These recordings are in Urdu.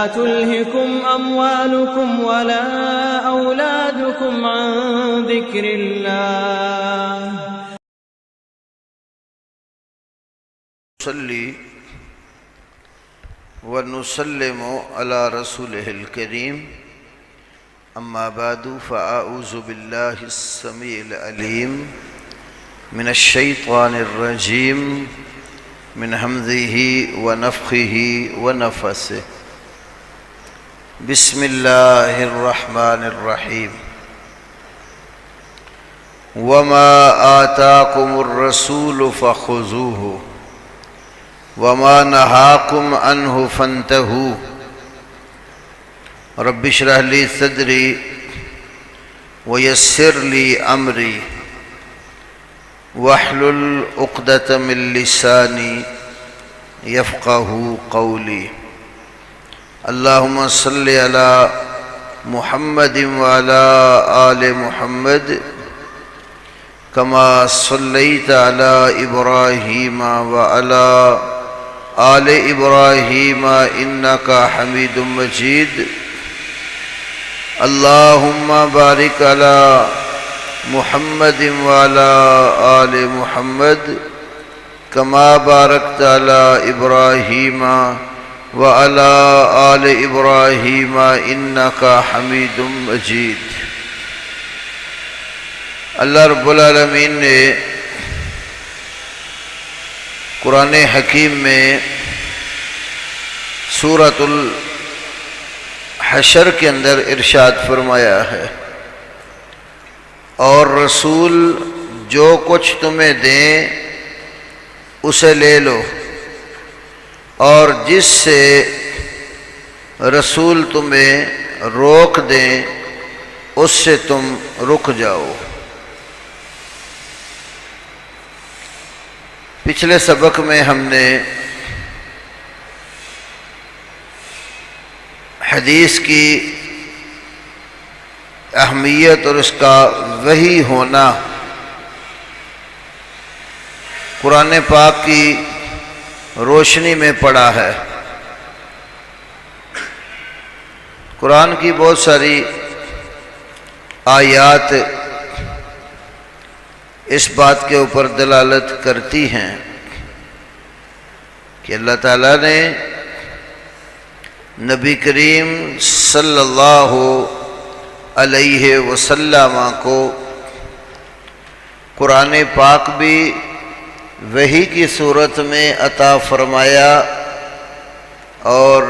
ولا تلهكم أموالكم ولا أولادكم عن ذكر الله نصلي ونسلم على رسوله الكريم أما بعد فأعوذ بالله السميع العليم من الشيطان الرجيم من همزه ونفخه ونفثه بسم الله الرحمن الرحيم وما آتاكم الرسول فخذوه وما نهاكم عنه فانتهوا رب اشرح لي صدري ويسر لي أمري واحلل عقدة من لساني يفقه قولي اللهم صل على محمد وعلى آل محمد كما صليت على إبراهيم وعلى آل إبراهيم إنك حميد مجيد اللهم بارك على محمد وعلى آل محمد كما باركت على إبراهيم وعلى آل إبراهيم إنك حميد مجيد اللہ رب العالمین نے قرآن حکیم میں سورۃ الحشر کے اندر ارشاد فرمایا ہے اور رسول جو کچھ تمہیں دیں اسے لے لو اور جس سے رسول تمہیں روک دیں اس سے تم رک جاؤ۔ پچھلے سبق میں ہم نے حدیث کی اہمیت اور اس کا وحی ہونا، قرآن پاک کی روشنی میں پڑھا ہے۔ قرآن کی بہت ساری آیات اس بات کے اوپر دلالت کرتی ہیں کہ اللہ تعالیٰ نے نبی کریم صلی اللہ علیہ وسلم کو قرآن پاک بھی وحی کی صورت میں عطا فرمایا اور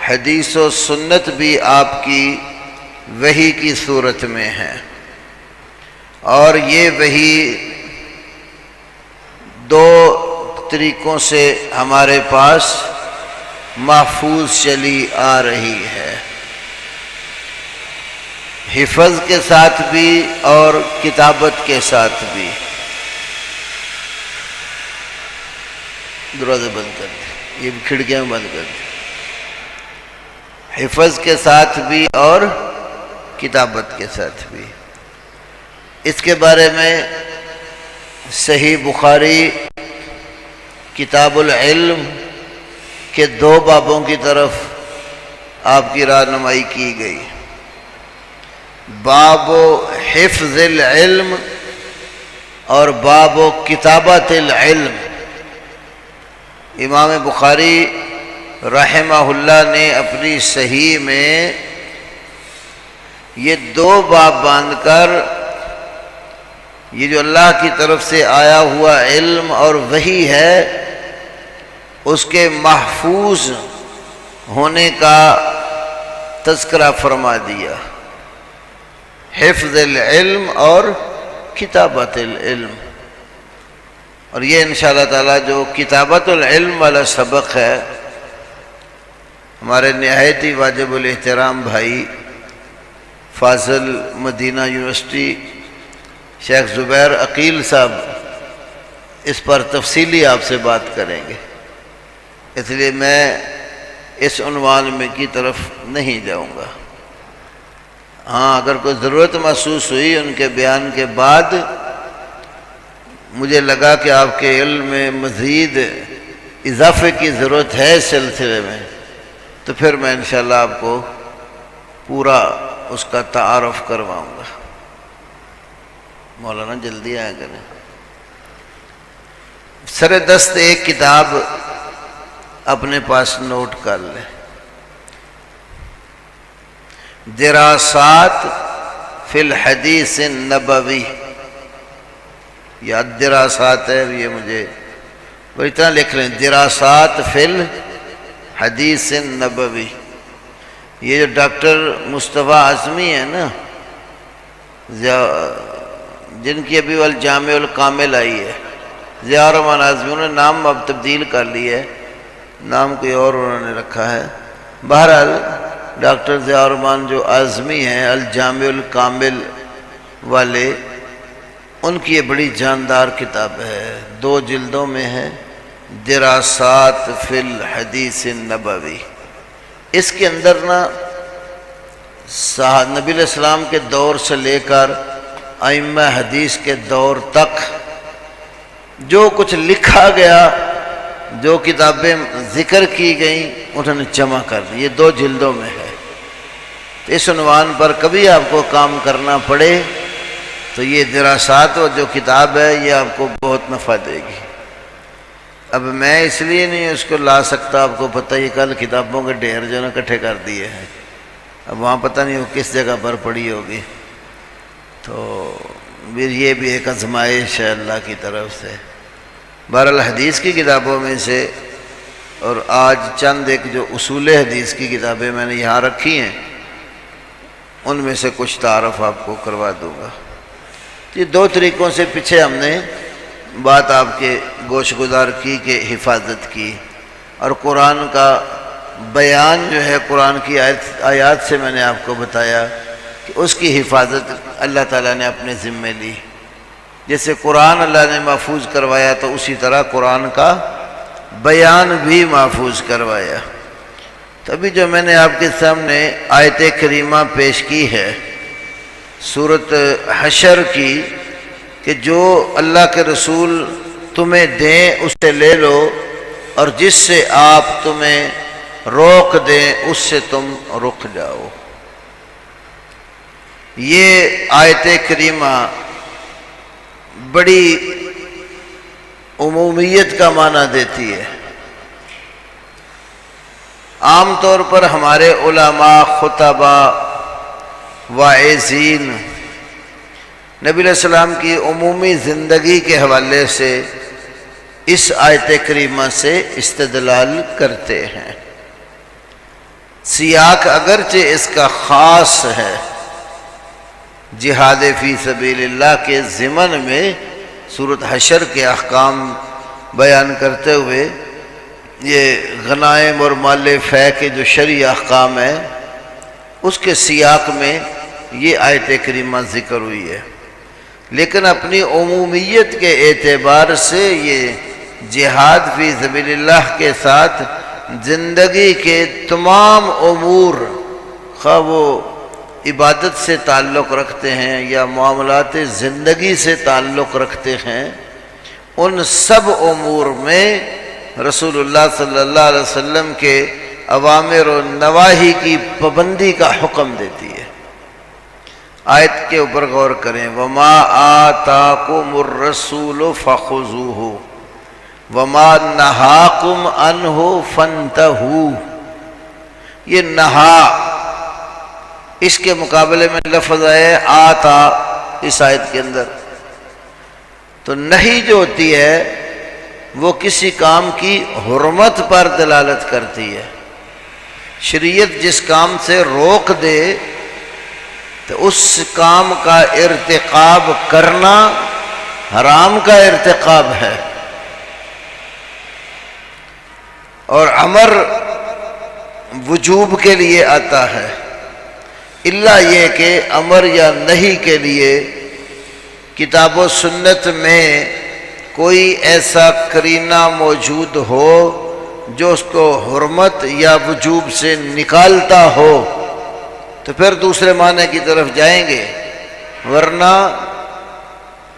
حدیث و سنت بھی آپ کی وحی کی صورت میں ہے، اور یہ وحی دو طریقوں سے ہمارے پاس محفوظ چلی آ رہی ہے، حفظ کے ساتھ بھی اور کتابت کے ساتھ بھی۔ دروازے بند کر دیں، یہ کھڑکیاں بند کر دیں۔ حفظ کے ساتھ بھی اور کتابت کے ساتھ بھی۔ اس کے بارے میں صحیح بخاری کتاب العلم کے 2 بابوں کی طرف آپ کی رہنمائی کی گئی، باب حفظ العلم اور باب کتابت العلم۔ امام بخاری رحمہ اللہ نے اپنی صحیح میں یہ 2 باب باندھ کر یہ جو اللہ کی طرف سے آیا ہوا علم اور وحی ہے اس کے محفوظ ہونے کا تذکرہ فرما دیا، حفظ العلم اور کتابت العلم۔ اور یہ انشاءاللہ تعالی جو کتابت العلم والا سبق ہے، ہمارے نہایت ہی واجب الاحترام بھائی فاضل مدینہ یونیورسٹی شیخ زبیر عقیل صاحب اس پر تفصیلی آپ سے بات کریں گے، اس لیے میں اس عنوان میں کی طرف نہیں جاؤں گا۔ ہاں اگر کوئی ضرورت محسوس ہوئی ان کے بیان کے بعد، مجھے لگا کہ آپ کے علم میں مزید اضافے کی ضرورت ہے اس سلسلے میں، تو پھر میں انشاءاللہ آپ کو پورا اس کا تعارف کرواؤں گا۔ مولانا جلدی آیا کریں۔ سر دست ایک کتاب اپنے پاس نوٹ کر لیں، دراسات فی الحدیث النبوی، یا دراسات ہے یہ مجھے وہ اتنا لکھ لیں، دراسات فی الحدیث النبوی۔ یہ جو ڈاکٹر مصطفیٰ اعظمی ہے نا، جن کی ابھی الجامع الکامل آئی ہے، ضیاء الرحمن اعظمی، انہوں نے نام اب تبدیل کر لی ہے، نام کوئی اور انہوں نے رکھا ہے۔ بہرحال ڈاکٹر ضیاء الرحمن جو اعظمی ہیں الجامع الکامل والے، ان کی یہ بڑی جاندار کتاب ہے، 2 جلدوں میں ہے، دراسات فی الحدیث النبوی۔ اس کے اندر نا نبی علیہ السلام کے دور سے لے کر ائمہ حدیث کے دور تک جو کچھ لکھا گیا، جو کتابیں ذکر کی گئیں، انہوں نے جمع کر دی، یہ 2 جلدوں میں ہے۔ اس عنوان پر کبھی آپ کو کام کرنا پڑے تو یہ دراسات و جو کتاب ہے یہ آپ کو بہت نفع دے گی۔ اب میں اس لیے نہیں اس کو لا سکتا، آپ کو پتہ ہی کل کتابوں کے ڈھیر جو نا اکٹھے کر دیے ہیں، اب وہاں پتہ نہیں وہ کس جگہ پر پڑی ہوگی، تو پھر یہ بھی ایک آزمائش ہے اللہ کی طرف سے۔ بہرحال حدیث کی کتابوں میں سے، اور آج چند ایک جو اصول حدیث کی کتابیں میں نے یہاں رکھی ہیں، ان میں سے کچھ تعارف آپ کو کروا دوں گا۔ یہ 2 طریقوں سے پیچھے ہم نے بات آپ کے گوش گزار کی کہ حفاظت کی، اور قرآن کا بیان جو ہے قرآن کی آیات سے میں نے آپ کو بتایا کہ اس کی حفاظت اللہ تعالیٰ نے اپنے ذمے لی۔ جیسے قرآن اللہ نے محفوظ کروایا تو اسی طرح قرآن کا بیان بھی محفوظ کروایا۔ تبھی جو میں نے آپ کے سامنے آیت کریمہ پیش کی ہے سورۃ حشر کی، کہ جو اللہ کے رسول تمہیں دیں اسے لے لو، اور جس سے آپ تمہیں روک دیں اس سے تم رک جاؤ۔ یہ آیت کریمہ بڑی عمومیت کا معنی دیتی ہے۔ عام طور پر ہمارے علماء، خطباء، واعظین نبی علیہ السلام کی عمومی زندگی کے حوالے سے اس آیت کریمہ سے استدلال کرتے ہیں۔ سیاق اگرچہ اس کا خاص ہے، جہاد فی سبیل اللہ کے ضمن میں سورۃ حشر کے احکام بیان کرتے ہوئے یہ غنائم اور مال فے کے جو شرعی احکام ہیں اس کے سیاق میں یہ آیت کریمہ ذکر ہوئی ہے، لیکن اپنی عمومیت کے اعتبار سے یہ جہاد فی سبیل اللہ کے ساتھ زندگی کے تمام امور، خواہ وہ عبادت سے تعلق رکھتے ہیں یا معاملات زندگی سے تعلق رکھتے ہیں، ان سب امور میں رسول اللہ صلی اللہ علیہ وسلم کے اوامر و نواہی کی پابندی کا حکم دیتی ہے۔ آیت کے اوپر غور کریں، وَمَا آتَاكُمُ الرَّسُولُ فَخُذُوهُ وَمَا نَهَاكُمْ عَنْهُ فَانْتَهُوا۔ یہ نہا، اس کے مقابلے میں لفظ ہے آتا اس آیت کے اندر، تو نہیں جو ہوتی ہے وہ کسی کام کی حرمت پر دلالت کرتی ہے۔ شریعت جس کام سے روک دے تو اس کام کا ارتکاب کرنا حرام کا ارتکاب ہے، اور امر وجوب کے لیے آتا ہے، الا یہ کہ امر یا نہیں کے لیے کتاب و سنت میں کوئی ایسا قرینہ موجود ہو جو اس کو حرمت یا وجوب سے نکالتا ہو تو پھر دوسرے معنی کی طرف جائیں گے، ورنہ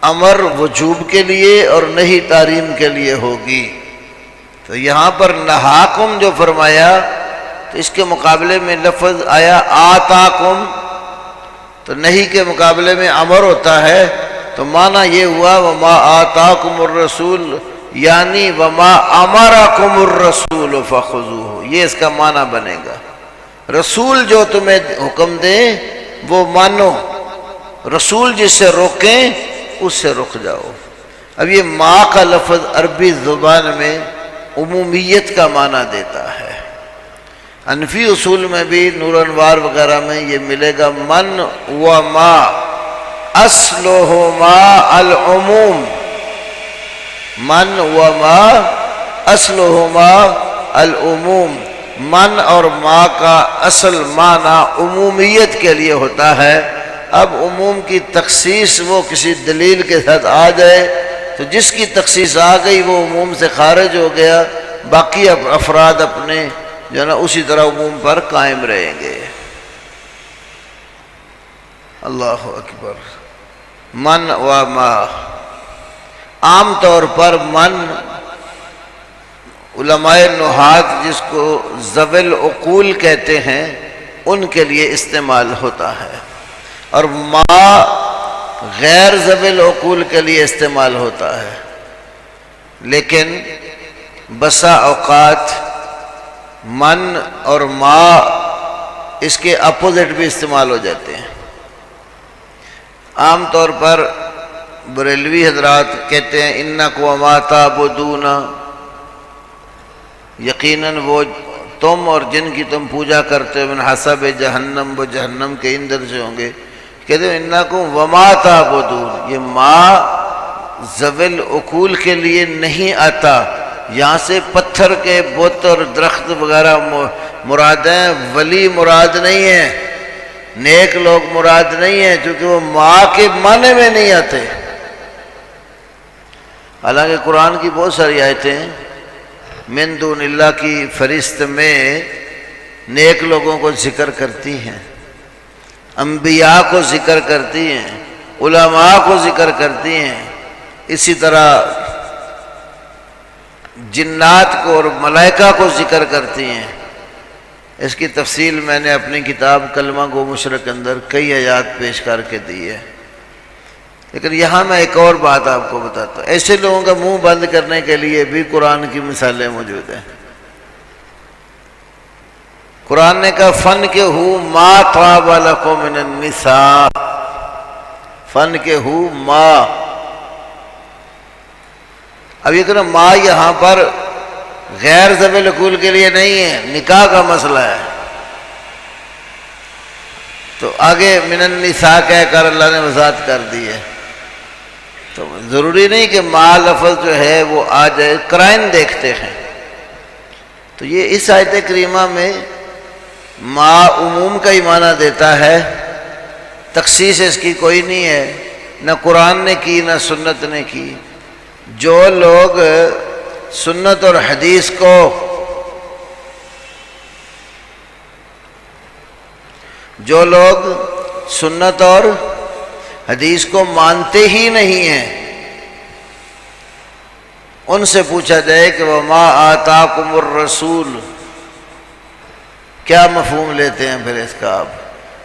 امر وجوب کے لیے اور نہیں تحریم کے لیے ہوگی۔ تو یہاں پر نہاکم جو فرمایا تو اس کے مقابلے میں لفظ آیا آتاکم، تو نہیں کے مقابلے میں امر ہوتا ہے، تو معنی یہ ہوا وما آتاکم الرسول، یعنی وما امرکم الرسول فخذوہ، یہ اس کا معنی بنے گا۔ رسول جو تمہیں حکم دے وہ مانو، رسول جس سے روکیں اس سے رک جاؤ۔ اب یہ ما کا لفظ عربی زبان میں عمومیت کا معنی دیتا ہے۔ حنفی اصول میں بھی نور انوار وغیرہ میں یہ ملے گا من و ما اصلہما العموم، من و ما اصلہما العموم، من اور ما کا اصل معنی عمومیت کے لیے ہوتا ہے۔ اب عموم کی تخصیص وہ کسی دلیل کے ساتھ آ جائے تو جس کی تخصیص آ گئی وہ عموم سے خارج ہو گیا، باقی افراد اپنے جو ہے نا اسی طرح عموم پر قائم رہیں گے۔ اللہ اکبر۔ من و ما، عام طور پر من علماء نحات جس کو ذوی العقول کہتے ہیں ان کے لیے استعمال ہوتا ہے، اور ما غیر ذوی العقول کے لیے استعمال ہوتا ہے، لیکن بسا اوقات من اور ما اس کے اپوزٹ بھی استعمال ہو جاتے ہیں۔ عام طور پر بریلوی حضرات کہتے ہیں انکم وما تعبدون، یقیناً وہ تم اور جن کی تم پوجا کرتے ہو من حسب جہنم، وہ جہنم کے ایندھن سے ہوں گے۔ کہتے ہیں انکم وما تعبدون، یہ ما ذوی العقول کے لیے نہیں آتا، یہاں سے پتھر کے بت اور درخت وغیرہ مراد ہیں، ولی مراد نہیں ہیں، نیک لوگ مراد نہیں ہیں، چونکہ وہ ماں کے معنی میں نہیں آتے۔ حالانکہ قرآن کی بہت ساری آیتیں من دون اللہ کی فہرست میں نیک لوگوں کو ذکر کرتی ہیں، انبیاء کو ذکر کرتی ہیں، علماء کو ذکر کرتی ہیں، اسی طرح جنات کو اور ملائکہ کو ذکر کرتی ہیں۔ اس کی تفصیل میں نے اپنی کتاب کلمہ گو مشرق کے اندر کئی آیات پیش کر کے دی ہے، لیکن یہاں میں ایک اور بات آپ کو بتاتا ہوں۔ ایسے لوگوں کا منہ بند کرنے کے لیے بھی قرآن کی مثالیں موجود ہیں۔ قرآن نے کہا فن کے ہو ما طاب لکم من النساء، فن کے ہو ما، اب یہ کہنا ما یہاں پر غیر ذوی العقول کے لیے نہیں ہے، نکاح کا مسئلہ ہے، تو آگے من النساء کہہ کر اللہ نے وضاحت کر دی ہے۔ تو ضروری نہیں کہ ما لفظ جو ہے وہ آ جائے، قرائن دیکھتے ہیں۔ تو یہ اس آیت کریمہ میں ما عموم کا ہی معنی دیتا ہے، تخصیص اس کی کوئی نہیں ہے، نہ قرآن نے کی نہ سنت نے کی۔ جو لوگ سنت اور حدیث کو سنت اور حدیث کو مانتے ہی نہیں ہیں، ان سے پوچھا جائے کہ وما آتاکم الرسول، کیا مفہوم لیتے ہیں پھر اس کا آپ؟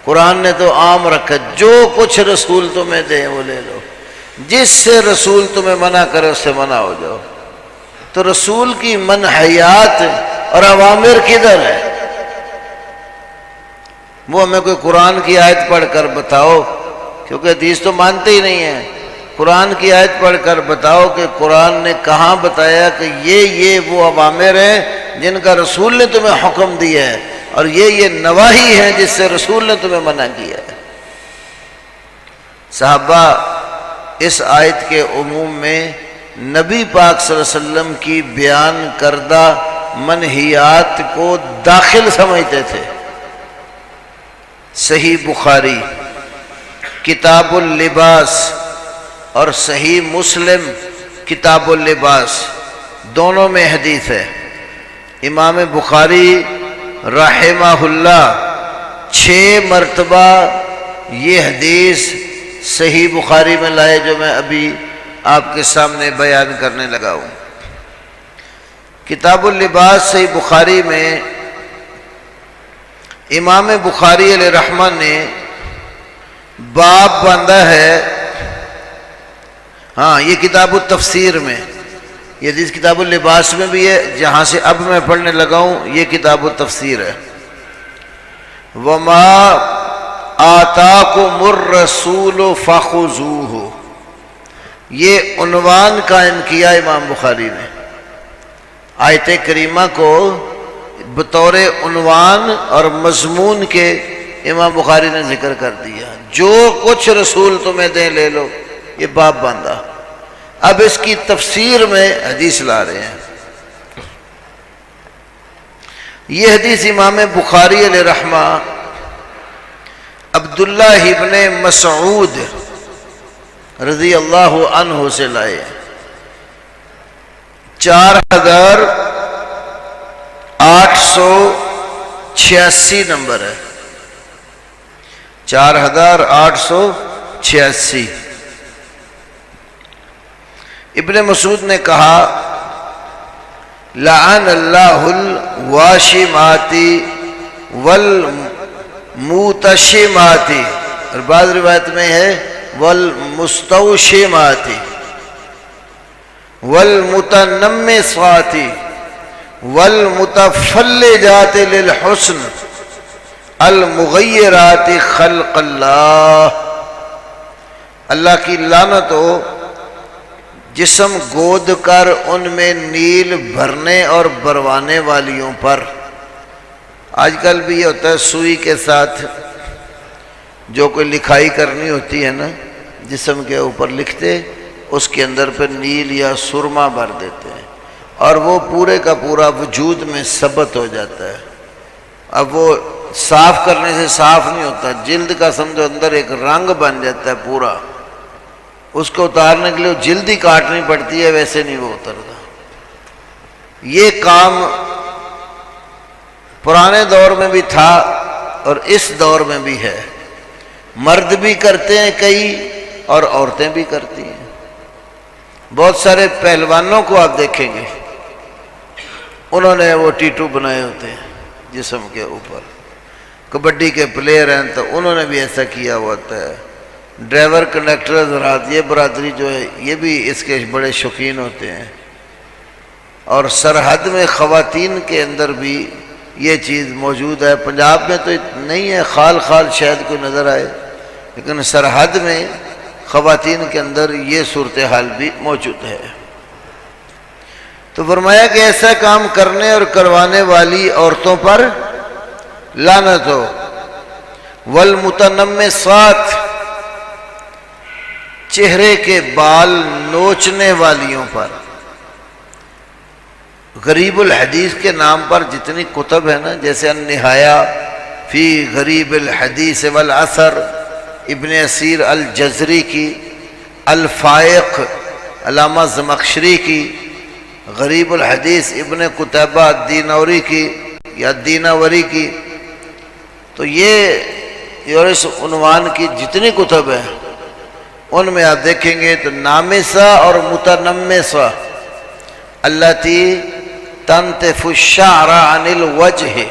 قرآن نے تو عام رکھا، جو کچھ رسول تمہیں دے وہ لے لو، جس سے رسول تمہیں منع کرے اس سے منع ہو جاؤ۔ تو رسول کی منہیات اور اوامر کدھر ہے؟ وہ ہمیں کوئی قرآن کی آیت پڑھ کر بتاؤ، کیونکہ حدیث تو مانتے ہی نہیں ہیں۔ قرآن کی آیت پڑھ کر بتاؤ کہ قرآن نے کہاں بتایا کہ یہ وہ اوامر ہیں جن کا رسول نے تمہیں حکم دیا ہے، اور یہ نواہی ہیں جس سے رسول نے تمہیں منع کیا ہے۔ صحابہ اس آیت کے عموم میں نبی پاک صلی اللہ علیہ وسلم کی بیان کردہ منہیات کو داخل سمجھتے تھے۔ صحیح بخاری کتاب اللباس اور صحیح مسلم کتاب اللباس دونوں میں حدیث ہے۔ امام بخاری رحمہ اللہ 6 مرتبہ یہ حدیث صحیح بخاری میں لائے جو میں ابھی آپ کے سامنے بیان کرنے لگا ہوں۔ کتاب اللباس صحیح بخاری میں امام بخاری علیہ رحمہ نے باب باندھا ہے، ہاں یہ کتاب التفسیر میں، یہ حدیث کتاب اللباس میں بھی ہے، جہاں سے اب میں پڑھنے لگا ہوں یہ کتاب التفسیر ہے۔ وَمَا آتَاكُمُ الرَّسُولُ فَخُذُوهُ، یہ عنوان قائم کیا امام بخاری نے، آیت کریمہ کو بطور عنوان اور مضمون کے امام بخاری نے ذکر کر دیا، جو کچھ رسول تمہیں دیں لے لو، یہ باب باندھا۔ اب اس کی تفسیر میں حدیث لا رہے ہیں۔ یہ حدیث امام بخاری علیہ رحمہ عبداللہ ابن مسعود رضی اللہ عنہ سے لائے، 4886 نمبر ہے، 4886۔ ابن مسعود نے کہا لعن اللہ الواشمات والموتشمات، اور بعض روایت میں ہے والمستوشمات والمتنمصات والمتفلجات للحسن المغیرات خلق اللہ، اللہ کی لعنت ہو جسم گود کر ان میں نیل بھرنے اور بروانے والیوں پر۔ آج کل بھی یہ ہوتا ہے، سوئی کے ساتھ جو کوئی لکھائی کرنی ہوتی ہے نا، جسم کے اوپر لکھتے، اس کے اندر پہ نیل یا سرما بھر دیتے ہیں، اور وہ پورے کا پورا وجود میں ثبت ہو جاتا ہے۔ اب وہ صاف کرنے سے صاف نہیں ہوتا، جلد کا سمجھو اندر ایک رنگ بن جاتا ہے پورا، اس کو اتارنے کے لیے جلد ہی کاٹنی پڑتی ہے، ویسے نہیں وہ اترتا۔ یہ کام پرانے دور میں بھی تھا اور اس دور میں بھی ہے، مرد بھی کرتے ہیں کئی اور عورتیں بھی کرتی ہیں۔ بہت سارے پہلوانوں کو آپ دیکھیں گے، انہوں نے وہ ٹیٹو بنائے ہوتے ہیں جسم کے اوپر۔ کبڈی کے پلیئر ہیں تو انہوں نے بھی ایسا کیا ہوا ہوتا ہے۔ ڈرائیور کنڈکٹر حضرات، یہ برادری جو ہے یہ بھی اس کے بڑے شوقین ہوتے ہیں۔ اور سرحد میں خواتین کے اندر بھی یہ چیز موجود ہے۔ پنجاب میں تو نہیں ہے، خال خال شاید کوئی نظر آئے، لیکن سرحد میں خواتین کے اندر یہ صورتحال بھی موجود ہے۔ تو فرمایا کہ ایسا کام کرنے اور کروانے والی عورتوں پر لعنت ہو۔ والمتنمصات، چہرے کے بال نوچنے والیوں پر۔ غریب الحدیث کے نام پر جتنی کتب ہے نا، جیسے النہایہ فی غریب الحدیث والعثر ابن اسیر الجزری کی، الفائق علامہ زمخشری کی، غریب الحدیث ابن قتیبہ دینوری کی یا دینوری کی، تو یہ اور اس عنوان کی جتنی کتب ہیں ان میں آپ دیکھیں گے تو نامسہ اور متنمسہ اللاتی تنتف الشعر عن الوجہ،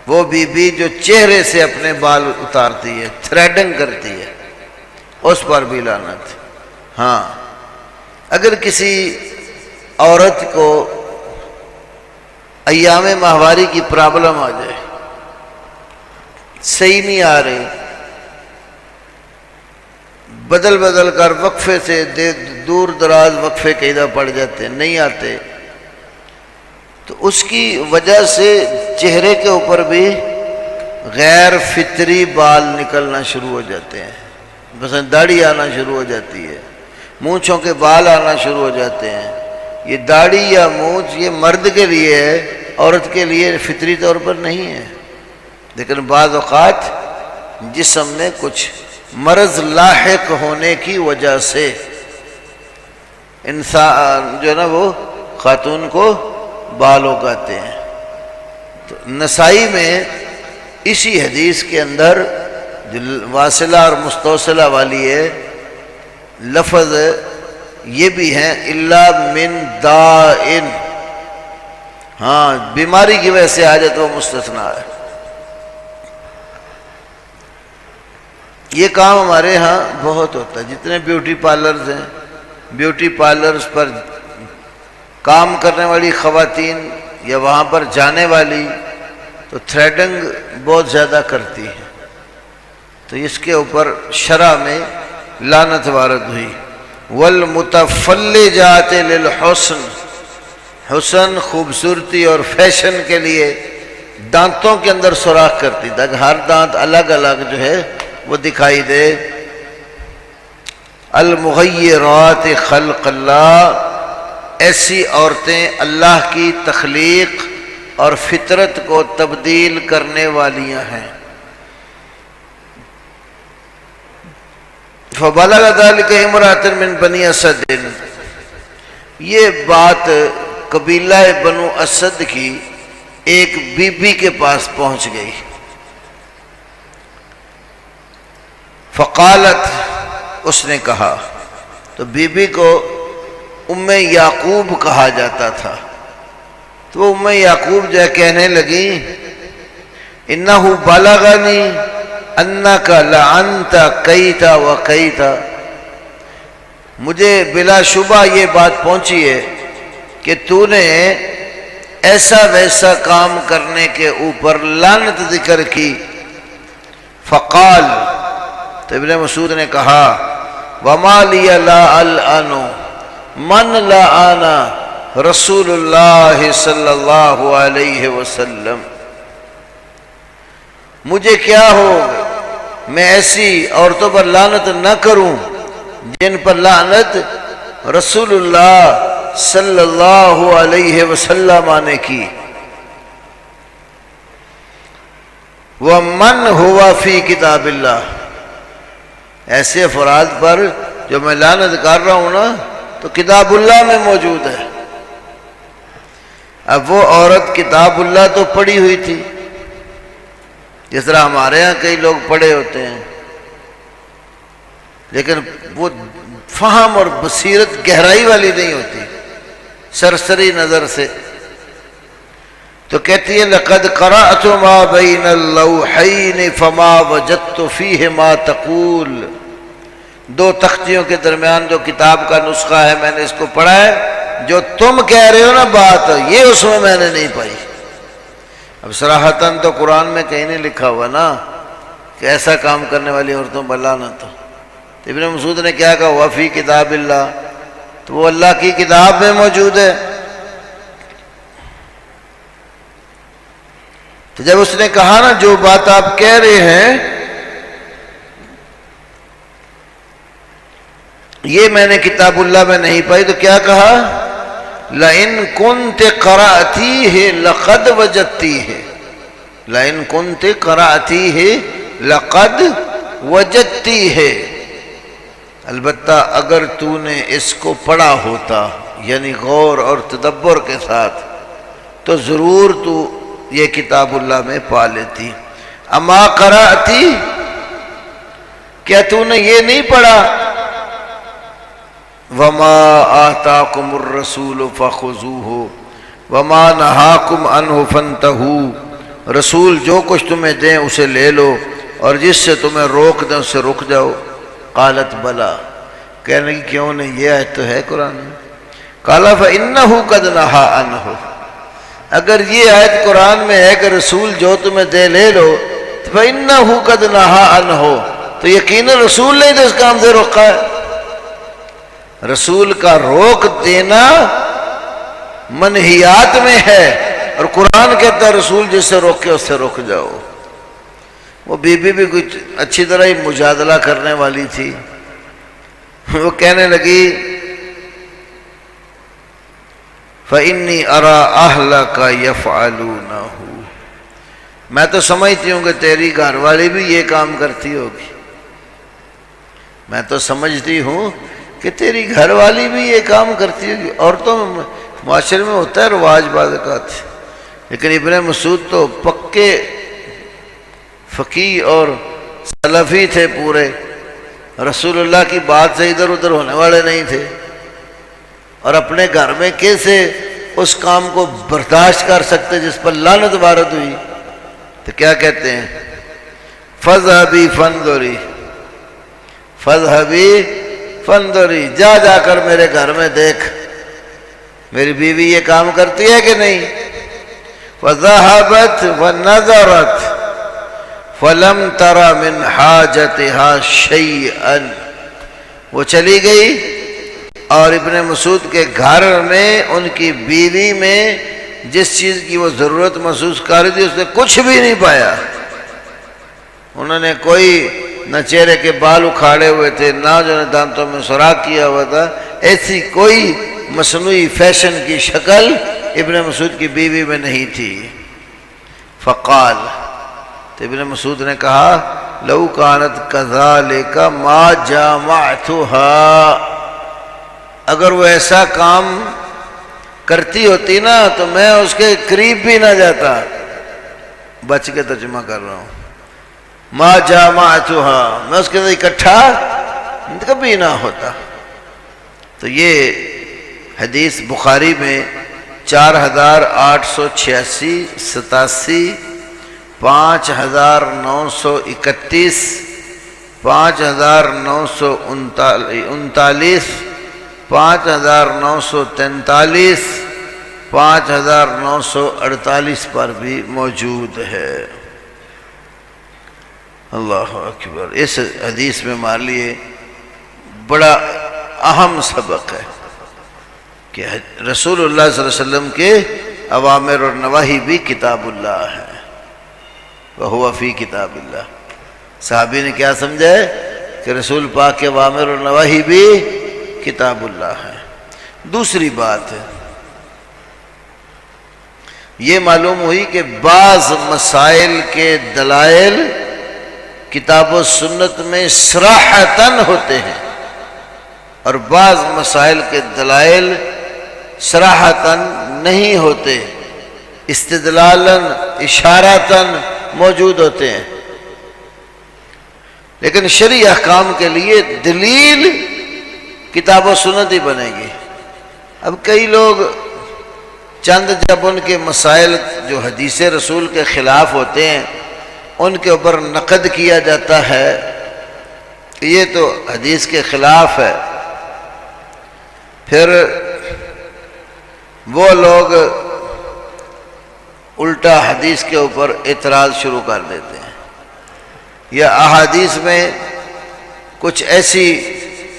وہ بی بی جو چہرے سے اپنے بال اتارتی ہے، تھریڈنگ کرتی ہے، اس پر بھی لعنت۔ ہاں، اگر کسی عورت کو ایام ماہواری کی پرابلم آ جائے، صحیح نہیں آ رہی، بدل بدل کر وقفے سے دور دراز وقفے قیدہ پڑ جاتے ہیں، نہیں آتے، تو اس کی وجہ سے چہرے کے اوپر بھی غیر فطری بال نکلنا شروع ہو جاتے ہیں، مثلا داڑھی آنا شروع ہو جاتی ہے، مونچھوں کے بال آنا شروع ہو جاتے ہیں۔ یہ داڑھی یا مونچھ یہ مرد کے لیے ہے، عورت کے لیے فطری طور پر نہیں ہے، لیکن بعض اوقات جسم میں کچھ مرض لاحق ہونے کی وجہ سے انسان جو ہے نا وہ خاتون کو بال اگاتے ہیں۔ تو نسائی میں اسی حدیث کے اندر جو واصلہ اور مستوصلہ والی ہے، لفظ یہ بھی ہیں الا من دائن، ہاں بیماری کی وجہ سے آ جائے تو وہ مستثنا ہے، یہ کام ہمارے ہاں بہت ہوتا ہے. جتنے بیوٹی پارلرز ہیں، بیوٹی پارلرز پر کام کرنے والی خواتین یا وہاں پر جانے والی تو تھریڈنگ بہت زیادہ کرتی ہے، تو اس کے اوپر شرع میں لعنت وارد ہوئی. والمتفلجات للحسن، حسن خوبصورتی اور فیشن کے لیے دانتوں کے اندر سوراخ کرتی تاکہ ہر دانت الگ الگ جو ہے وہ دکھائی دے. المغیرات خلق اللہ، ایسی عورتیں اللہ کی تخلیق اور فطرت کو تبدیل کرنے والیاں ہیں. فبلغ ذلك امرأة من بنی اسد، یہ بات قبیلہ بنو اسد کی ایک بی بی کے پاس پہنچ گئی. فقالت، اس نے کہا، تو بی بی کو ام یعقوب کہا جاتا تھا، تو ام یعقوب جو ہے کہنے لگی، انہ بلغنی انک لعنت کیتا و کیتا، مجھے بلا شبہ یہ بات پہنچی ہے کہ تو نے ایسا ویسا کام کرنے کے اوپر لعنت ذکر کی. فقال، تو ابن مسعود نے کہا، وما لی لا العن من لعن رسول اللہ صلی اللہ علیہ وسلم، مجھے کیا ہو میں ایسی عورتوں پر لعنت نہ کروں جن پر لعنت رسول اللہ صلی اللہ علیہ وسلم نے کی. وَمَنْ هُوَ فِي کتاب اللہ، ایسے افراد پر جو میں لعنت کر رہا ہوں نا تو کتاب اللہ میں موجود ہے. اب وہ عورت کتاب اللہ تو پڑھی ہوئی تھی، جس طرح ہمارے ہاں کئی لوگ پڑھے ہوتے ہیں، لیکن وہ فہم اور بصیرت گہرائی والی نہیں ہوتی، سرسری نظر سے. تو کہتی ہے، لقد قرأت ما بین اللوحین فما وجدت فیہ ما تقول، دو تختیوں کے درمیان جو کتاب کا نسخہ ہے میں نے اس کو پڑھا ہے، جو تم کہہ رہے ہو نا بات، یہ اس میں نے نہیں پائی. اب صراحتاً تو قرآن میں کہیں نہیں لکھا ہوا نا کہ ایسا کام کرنے والی عورتوں پر لعنت ہو. ابن مسعود نے کیا کہا، وفی کتاب اللہ، تو وہ اللہ کی کتاب میں موجود ہے. تو جب اس نے کہا نا جو بات آپ کہہ رہے ہیں یہ میں نے کتاب اللہ میں نہیں پائی، تو کیا کہا، لَإِن كُنْتِ قَرَأْتِيهِ لَقَدْ وَجَدْتِيهِ، لَإِن كُنْتِ قَرَأْتِيهِ لَقَدْ وَجَدْتِيهِ، البتہ اگر تو نے اس کو پڑھا ہوتا یعنی غور اور تدبر کے ساتھ تو ضرور تو یہ کتاب اللہ میں پا لیتی. اما قرأتی، کیا تو نے یہ نہیں پڑھا، وما آتاکم الرسول فخذوہ وما نہاکم عنہ فانتہوا، رسول جو کچھ تمہیں دیں اسے لے لو اور جس سے تمہیں روک دیں اسے رک جاؤ. قالت بلا، کہنے کی کیوں نہیں، یہ آیت تو ہے قرآن میں. قال فإنہ قد نہا عنہ، اگر یہ آیت قرآن میں ہے کہ رسول جو تمہیں دے لے لو، فإنہ قد نہا عنہ، تو یقیناً رسول نے اس کام سے روکا ہے. رسول کا روک دینا منہیات میں ہے، اور قرآن کہتا ہے رسول جس سے روکے اس سے رک جاؤ. وہ بی بی بھی کچھ اچھی طرح ہی مجادلہ کرنے والی تھی. وہ کہنے لگی، فَإِنِّي أَرَىٰ أَهْلَكَ يَفْعَلُونَهُ، میں تو سمجھتی ہوں کہ تیری گھر والی بھی یہ کام کرتی ہوگی، میں تو سمجھتی ہوں کہ تیری گھر والی بھی یہ کام کرتی ہوگی. عورتوں میں معاشرے میں ہوتا ہے رواج بعض اوقات، لیکن ابن مسعود تو پکے فقیہ اور سلفی تھے پورے، رسول اللہ کی بات سے ادھر ادھر ہونے والے نہیں تھے، اور اپنے گھر میں کیسے اس کام کو برداشت کر سکتے جس پر لعنت وارد ہوئی. تو کیا کہتے ہیں، فَذْهَبِي فَانظُرِي، فاذهبی فانظری، جا کر میرے گھر میں دیکھ میری بیوی یہ کام کرتی ہے کہ نہیں۔ فذهبت ونظرت فلم تر من حاجتها شيئا، وہ چلی گئی اور ابن مسعود کے گھر میں ان کی بیوی میں جس چیز کی وہ ضرورت محسوس کر رہی تھی اس نے کچھ بھی نہیں پایا۔ انہوں نے کوئی نہ چہرے کے بال اکھاڑے ہوئے تھے، نہ جو نے دانتوں میں سوراخ کیا ہوا تھا، ایسی کوئی مصنوعی فیشن کی شکل ابن مسعود کی بیوی میں نہیں تھی۔ فقال، تو ابن مسعود نے کہا لو کانت کذالک ما جامعتها، اگر وہ ایسا کام کرتی ہوتی نا تو میں اس کے قریب بھی نہ جاتا۔ بچ کے ترجمہ کر رہا ہوں، ما جامعتها، میں اس کے ساتھ اکٹھا کبھی نہ ہوتا۔ تو یہ حدیث بخاری میں 4886، 87، 5931، 5939، 5943، 5948 پر بھی موجود ہے۔ اللہ اکبر۔ اس حدیث میں مان لیے بڑا اہم سبق ہے کہ رسول اللہ صلی اللہ علیہ وسلم کے اوامر اور نواہی بھی کتاب اللہ ہے، وَهُوَ فِي کتاب اللہ۔ صحابی نے کیا سمجھا ہے کہ رسول پاک کے اوامر اور نواہی بھی کتاب اللہ ہے۔ دوسری بات ہے یہ معلوم ہوئی کہ بعض مسائل کے دلائل کتاب و سنت میں صراحتاً ہوتے ہیں اور بعض مسائل کے دلائل صراحتاً نہیں ہوتے، استدلالاً اشارتاً موجود ہوتے ہیں۔ لیکن شرعی احکام کے لیے دلیل کتاب و سنت ہی بنے گی۔ اب کئی لوگ چند جب ان کے مسائل جو حدیث رسول کے خلاف ہوتے ہیں ان کے اوپر نقد کیا جاتا ہے کہ یہ تو حدیث کے خلاف ہے، پھر وہ لوگ الٹا حدیث کے اوپر اعتراض شروع کر دیتے ہیں، یا احادیث میں کچھ ایسی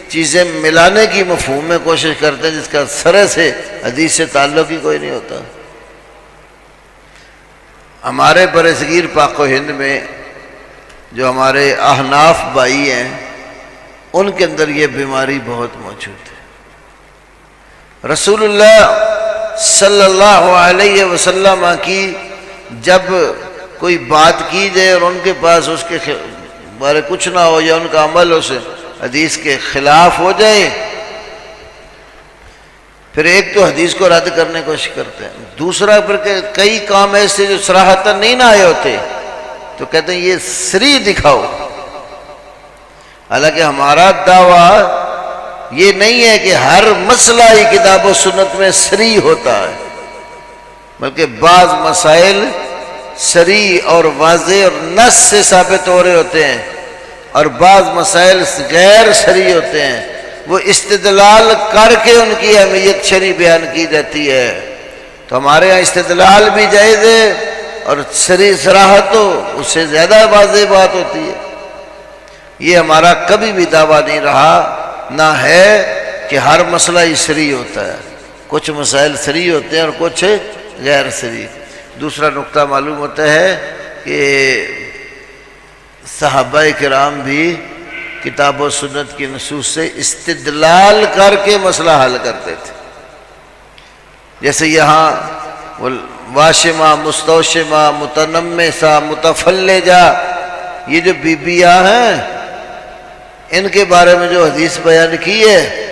چیزیں ملانے کی مفہوم میں کوشش کرتے ہیں جس کا سرے سے حدیث سے تعلق ہی کوئی نہیں ہوتا۔ ہمارے برصغیر پاک و ہند میں جو ہمارے احناف بھائی ہیں ان کے اندر یہ بیماری بہت موجود ہے۔ رسول اللہ صلی اللہ علیہ وسلم کی جب کوئی بات کی جائے اور ان کے پاس اس کے بارے کچھ نہ ہو یا ان کا عمل اس حدیث کے خلاف ہو جائے، پھر ایک تو حدیث کو رد کرنے کی کوشش کرتے ہیں، دوسرا پھر کئی کام ایسے جو صراحتاً نہیں نہ آئے ہوتے تو کہتے ہیں یہ صریح دکھاؤ۔ حالانکہ ہمارا دعویٰ یہ نہیں ہے کہ ہر مسئلہ ہی کتاب و سنت میں صریح ہوتا ہے، بلکہ بعض مسائل صریح اور واضح اور نص سے ثابت ہو رہے ہوتے ہیں اور بعض مسائل غیر صریح ہوتے ہیں، وہ استدلال کر کے ان کی اہمیت شرعی بیان کی جاتی ہے۔ تو ہمارے ہاں استدلال بھی جائز ہے اور صریح صراحت ہو اس سے زیادہ واضح بات ہوتی ہے۔ یہ ہمارا کبھی بھی دعویٰ نہیں رہا نہ ہے کہ ہر مسئلہ ہی صریح ہوتا ہے، کچھ مسائل صریح ہوتے ہیں اور کچھ غیر صریح۔ دوسرا نقطہ معلوم ہوتا ہے کہ صحابہ کرام بھی کتاب و سنت کی نصوص سے استدلال کر کے مسئلہ حل کرتے تھے۔ جیسے یہاں واشمہ، مستوشمہ، متنمسہ، متفلجہ، یہ جو بیبیاں ہیں ان کے بارے میں جو حدیث بیان کی ہے،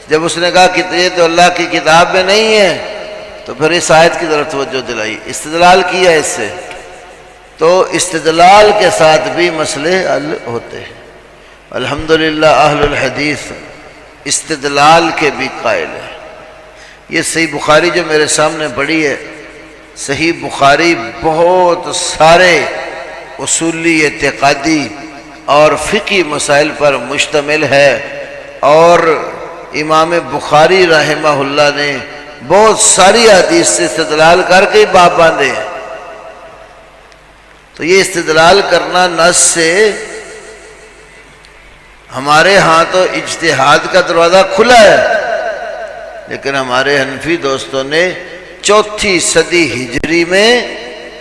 جب اس نے کہا کہ یہ تو اللہ کی کتاب میں نہیں ہے تو پھر اس آیت کی طرف توجہ دلائی، استدلال کیا اس سے، تو استدلال کے ساتھ بھی مسئلے حل ہوتے ہیں۔ الحمدللہ اہل الحدیث استدلال کے بھی قائل ہے۔ یہ صحیح بخاری جو میرے سامنے پڑھی ہے، صحیح بخاری بہت سارے اصولی اعتقادی اور فقہی مسائل پر مشتمل ہے، اور امام بخاری رحمہ اللہ نے بہت ساری حدیث سے استدلال کر کے باب باندھے ہیں۔ تو یہ استدلال کرنا نص سے، ہمارے ہاں تو اجتہاد کا دروازہ کھلا ہے، لیکن ہمارے حنفی دوستوں نے 4 صدی ہجری میں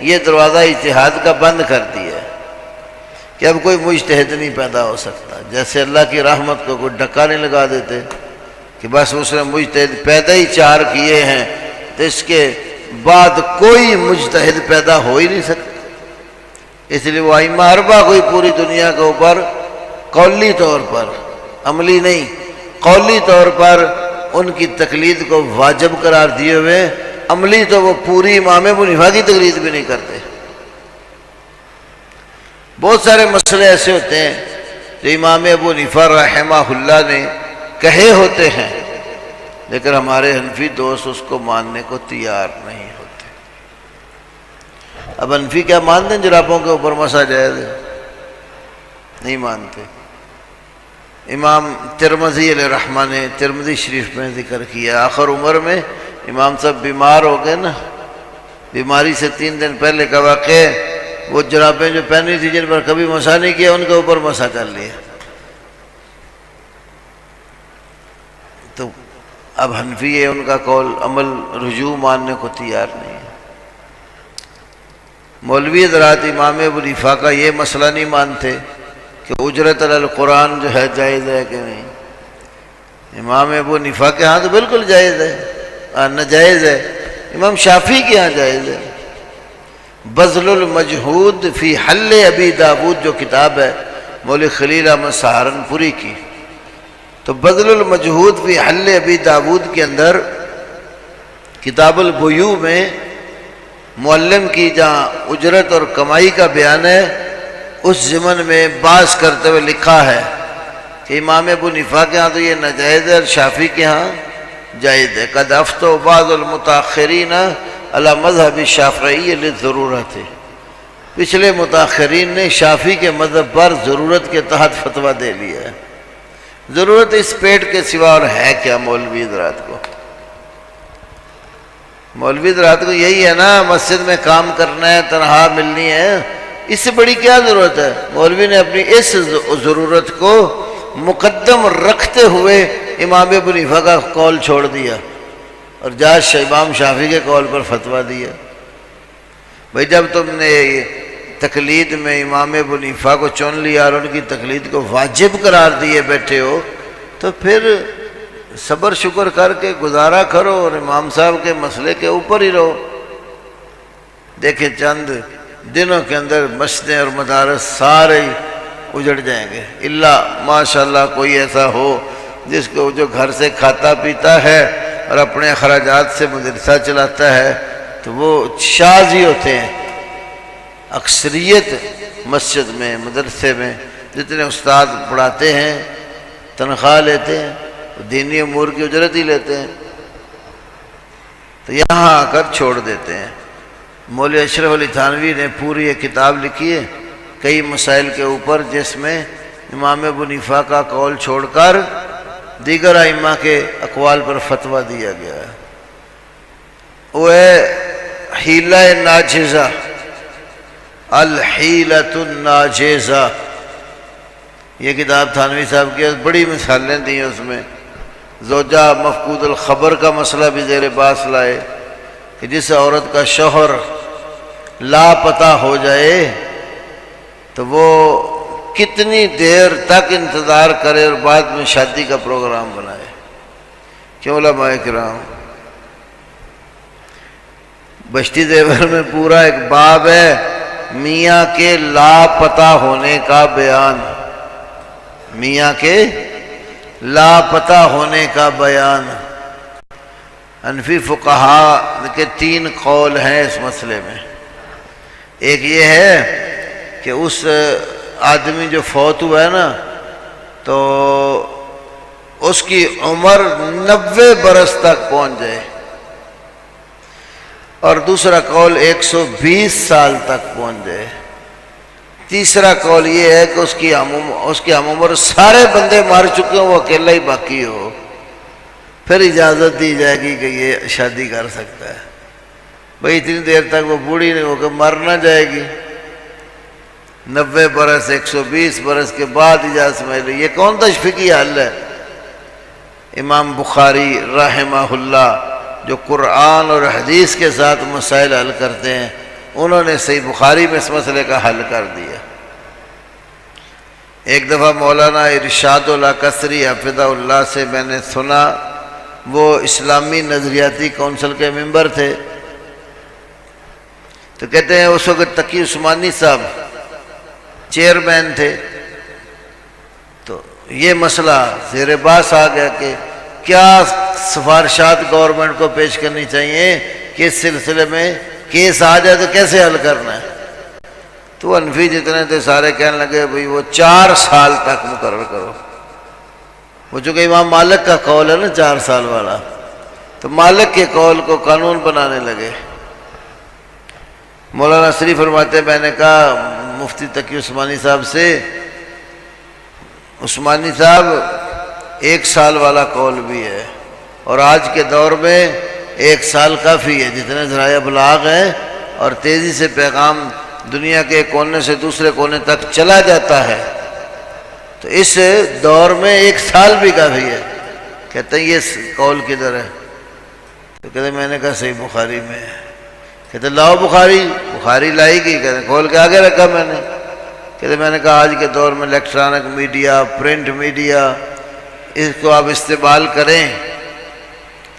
یہ دروازہ اجتہاد کا بند کر دیا ہے کہ اب کوئی مجتہد نہیں پیدا ہو سکتا۔ جیسے اللہ کی رحمت کو کوئی ڈکا نہیں لگا دیتے کہ بس اس نے مجتہد پیدا ہی 4 کیے ہیں تو اس کے بعد کوئی مجتہد پیدا ہو ہی نہیں سکتا۔ اس لیے وہ ائمہ 4 کوئی پوری دنیا کے اوپر قولی طور پر، عملی نہیں، قولی طور پر ان کی تقلید کو واجب قرار دیے ہوئے، عملی تو وہ پوری امام ابو حنیفہ کی تقلید بھی نہیں کرتے۔ بہت سارے مسئلے ایسے ہوتے ہیں جو امام ابو حنیفہ رحمہ اللہ نے کہے ہوتے ہیں، لیکن ہمارے حنفی دوست اس کو ماننے کو تیار نہیں ہوتے۔ اب حنفی کیا مانتے ہیں جرابوں کے اوپر مسح جائز ہے؟ نہیں مانتے۔ امام ترمذی علیہ رحمہ نے ترمذی شریف میں ذکر کیا، آخر عمر میں امام صاحب بیمار ہو گئے نا، بیماری سے 3 دن پہلے کا واقعہ ہے، وہ جرابیں جو پہنی تھی جن پر کبھی مسح نہیں کیا ان کے اوپر مسح کر لیا۔ تو اب حنفی ہے، ان کا قول عمل رجوع ماننے کو تیار نہیں ہے۔ مولوی حضرات امام ابو حنیفہ کا یہ مسئلہ نہیں مانتے کہ اجرت علی القرآن جو ہے جائز ہے کہ نہیں۔ امام ابو حنیفہ کے ہاں تو بالکل جائز ہے، ناجائز ہے۔ امام شافعی کے ہاں جائز ہے۔ بذل المجہود فی حل ابی داود جو کتاب ہے مولوی خلیل احمد سہارنپوری کی، تو بذل المجہود فی حل ابی داود کے اندر کتاب البیوع میں معلم کی جہاں اجرت اور کمائی کا بیان ہے، اس ضمن میں باز کرتے ہوئے لکھا ہے کہ امام ابو حنیفہ کے ہاں تو یہ ناجائز ہے اور شافعی کے ہاں جائز ہے۔ قد افتوا بعض المتاخرین علی مذہب الشافعی للضرورت، پچھلے متاخرین نے شافعی کے مذہب پر ضرورت کے تحت فتویٰ دے لیا ہے۔ ضرورت اس پیٹ کے سوا اور ہے کیا مولوی حضرات کو؟ مولوی حضرات کو یہی ہے نا، مسجد میں کام کرنا ہے، تنخواہ ملنی ہے، اس سے بڑی کیا ضرورت ہے؟ مولوی نے اپنی اس ضرورت کو مقدم رکھتے ہوئے امام ابو حنیفہ کا قول چھوڑ دیا اور جاج امام شافعی کے قول پر فتویٰ دیا۔ بھئی جب تم نے تقلید میں امام ابو حنیفہ کو چن لیا اور ان کی تقلید کو واجب قرار دیے بیٹھے ہو، تو پھر صبر شکر کر کے گزارا کرو اور امام صاحب کے مسئلے کے اوپر ہی رہو۔ دیکھیں چند دنوں کے اندر مسجدیں اور مدارس سارے ہی اجڑ جائیں گے، الا ماشاءاللہ کوئی ایسا ہو جس کو جو گھر سے کھاتا پیتا ہے اور اپنے اخراجات سے مدرسہ چلاتا ہے، تو وہ شاذ ہی ہوتے ہیں۔ اکثریت مسجد میں، مدرسے میں جتنے استاد پڑھاتے ہیں، تنخواہ لیتے ہیں، دینی امور کی اجرت ہی لیتے ہیں، تو یہاں آ کر چھوڑ دیتے ہیں۔ مولوی اشرف علی تھانوی نے پوری ایک کتاب لکھی ہے کئی مسائل کے اوپر، جس میں امام ابو حنیفہ کا قول چھوڑ کر دیگر ائمہ کے اقوال پر فتویٰ دیا گیا ہے۔ وہ ہے حیلہ ناجزہ، الحیلۃ الناجزہ، یہ کتاب تھانوی صاحب کی بڑی مثالیں دی ہیں۔ اس میں زوجہ مفقود الخبر کا مسئلہ بھی زیر باس لائے کہ جس عورت کا شوہر لاپتہ ہو جائے تو وہ کتنی دیر تک انتظار کرے اور بعد میں شادی کا پروگرام بنائے۔ کیوں علماء کرام، بشتی زیور میں پورا ایک باب ہے میاں کے لاپتہ ہونے کا بیان، میاں کے لاپتہ ہونے کا بیان۔ حنفی فقہا کے 3 قول ہیں اس مسئلے میں۔ ایک یہ ہے کہ اس آدمی جو فوت ہوا ہے نا تو اس کی عمر 90 برس تک پہنچ جائے، اور دوسرا قول 120 سال تک پہنچ جائے۔ تیسرا قول یہ ہے کہ اس کی ہم عمر سارے بندے مار چکے ہوں، وہ اکیلا ہی باقی ہو، پھر اجازت دی جائے گی کہ یہ شادی کر سکتا ہے۔ بھئی اتنی دیر تک وہ بوڑھی نہیں ہو کہ مر نہ جائے گی، 90 برس 120 برس کے بعد اجازت ملے، یہ کون تشفیقی حل ہے؟ امام بخاری رحمہ اللہ جو قرآن اور حدیث کے ساتھ مسائل حل کرتے ہیں، انہوں نے صحیح بخاری میں اس مسئلے کا حل کر دیا۔ ایک دفعہ مولانا ارشاد اللہ قصری حفظہ اللہ سے میں نے سنا، وہ اسلامی نظریاتی کونسل کے ممبر تھے، تو کہتے ہیں اس وقت تقی عثمانی صاحب چیئرمین تھے، تو یہ مسئلہ زیر بحث آ گیا کہ کیا سفارشات گورنمنٹ کو پیش کرنی چاہیے کہ اس سلسلے میں کیس آ جائے تو کیسے حل کرنا ہے؟ تو حنفی جتنے تھے سارے کہنے لگے بھئی وہ 4 سال تک مقرر کرو۔ وہ چونکہ امام مالک کا قول ہے نا 4 سال والا، تو مالک کے قول کو قانون بنانے لگے۔ مولانا نصری فرماتے ہیں میں نے کہا مفتی تقی عثمانی صاحب سے، عثمانی صاحب 1 سال والا قول بھی ہے، اور آج کے دور میں 1 سال کافی ہے، جتنے ذرائع ابلاغ ہیں اور تیزی سے پیغام دنیا کے ایک کونے سے دوسرے کونے تک چلا جاتا ہے، تو اس دور میں 1 سال بھی کافی ہے۔ کہتے ہیں یہ قول کدھر ہے؟ تو کہتے ہیں میں نے کہا صحیح بخاری میں ہے۔ کہتے ہیں لاؤ بخاری لائی گئی، کہتے ہیں کھول کے آگے رکھا میں نے۔ کہتے میں نے کہا آج کے دور میں الیکٹرانک میڈیا، پرنٹ میڈیا، اس کو آپ استعمال کریں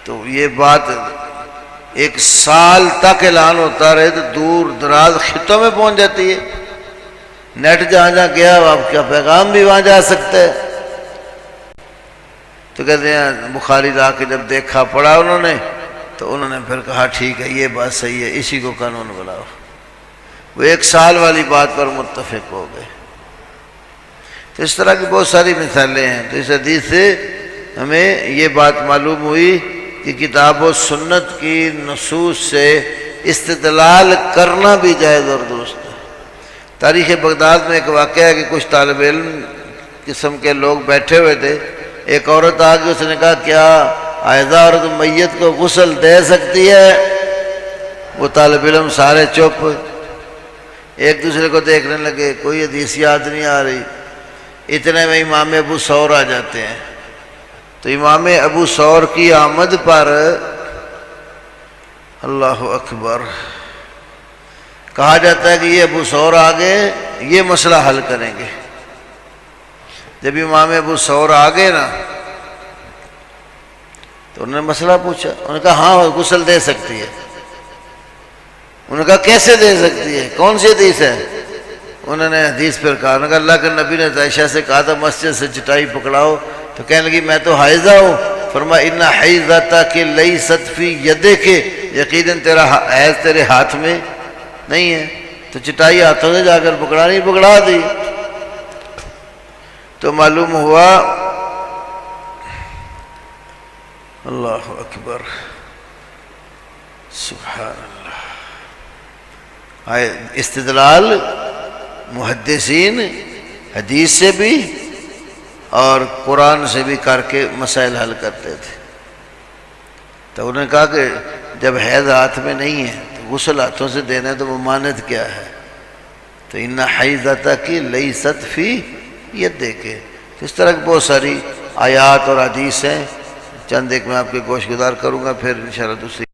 تو یہ بات 1 سال تک اعلان ہوتا رہے تو دور دراز خطوں میں پہنچ جاتی ہے۔ نیٹ جہاں گیا آپ کا پیغام بھی وہاں جا سکتا ہے۔ تو کہتے ہیں بخاری لا کے جب دیکھا پڑھا انہوں نے، تو انہوں نے پھر کہا ٹھیک ہے یہ بات صحیح ہے، اسی کو قانون بناؤ۔ وہ 1 سال والی بات پر متفق ہو گئے۔ تو اس طرح کی بہت ساری مثالیں ہیں۔ تو اس حدیث سے ہمیں یہ بات معلوم ہوئی کہ کتاب و سنت کی نصوص سے استدلال کرنا بھی جائز اور درست ہے۔ تاریخ بغداد میں ایک واقعہ ہے کہ کچھ طالب علم قسم کے لوگ بیٹھے ہوئے تھے، ایک عورت آگے اس نے کہا کیا حائضہ عورت میت کو غسل دے سکتی ہے؟ وہ طالب علم سارے چپ، ایک دوسرے کو دیکھنے لگے، کوئی حدیث یاد نہیں آ رہی۔ اتنے میں امام ابو ثور آ جاتے ہیں۔ تو امام ابو ثور کی آمد پر اللہ اکبر کہا جاتا ہے کہ یہ ابو ثور آگے یہ مسئلہ حل کریں گے۔ جب امام ابو ثور آگے نا تو انہوں نے مسئلہ پوچھا، انہوں نے کہا ہاں غسل دے سکتی ہے۔ انہوں نے کہا کیسے دے سکتی ہے، کون سی حدیث ہے؟ انہوں نے حدیث پر کہا، انہوں نے کہا اللہ کے نبی نے عائشہ سے کہا تھا مسجد سے چٹائی پکڑاؤ، تو کہنے لگی میں تو حائضہ ہوں۔ فرمایا ان حیضتک لیست فی یدک، یقیناً تیرا حیض تیرے ہاتھ میں نہیں ہے۔ تو چٹائی ہاتھوں سے جا کر پکڑانی، پکڑا دی۔ تو معلوم ہوا اللہ اکبر سبحان اللہ، استدلال محدثین حدیث سے بھی اور قرآن سے بھی کر کے مسائل حل کرتے تھے۔ تو انہوں نے کہا کہ جب حیض ہاتھ میں نہیں ہے تو غسل ہاتھوں سے دینا ہے تو ممانعت کیا ہے؟ تو ان حیضتک لیست فی یدک۔ اس طرح کی بہت ساری آیات اور حدیث ہیں، چند ایک میں آپ کے گوش گزار کروں گا، پھر انشاءاللہ دوسری